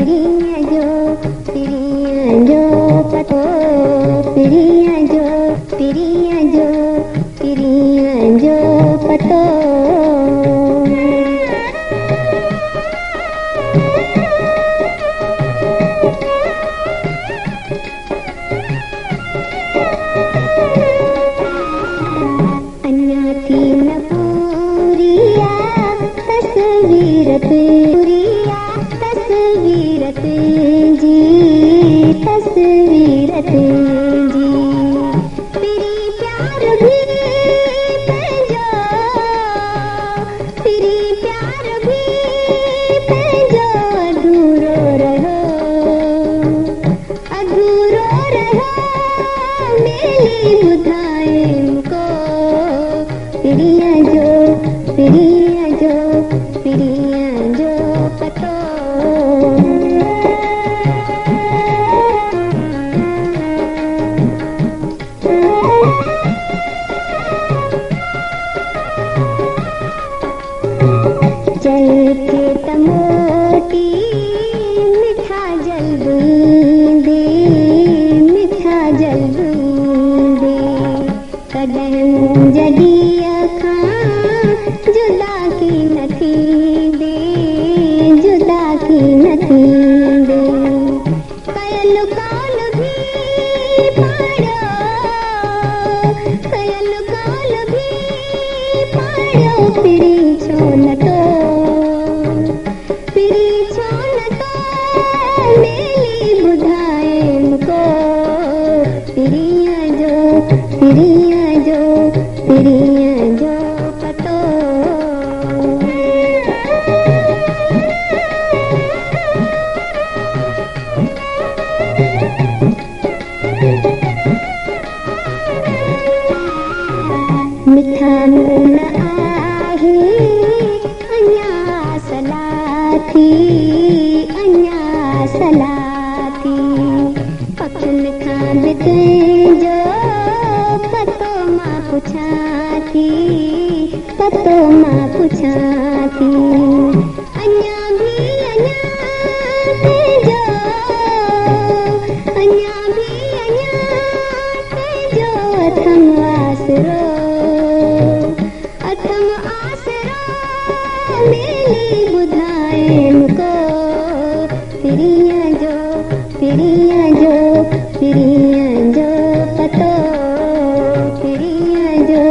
पिरिया जो पतो, पिरिया जो पतो। अन्या थी न पूरिया तस्वीर पूरिया, तस्वीर जी, तस्वीर जी। तेरी प्यार भी पैजो, तेरी प्यार भी पैजो, अधूरो रहो, अधूरो रहो, मेली बुधाए मुको। पिरिया जो पतो। जल के तमोटी मीठा जल बूंदे, मीठा जल बूंदे। कदम जगी अखां जुदा की नथी दे, जुदा की नथी दे। कयल काल भी पाड़ो, कयल काल भी पाड़ो। पिरी छो न तो, पिरी छो न तो, मेली बुधाए मुको। पिरिया जो पतो। मिठा मुन आहे अन्या सलाथी, अन्या सलाथी। पखन खां बि तुंहिंजो पतो मां पुछां थी, पतो मां पुछां थी। अन्या भी अन्या तुंहिंजो, अन्या भी अन्या तुंहिंजो अथम आसरो, अथम आसरो, मेली बुधाए मुको। पिरिया जो पतो। पिरिया जो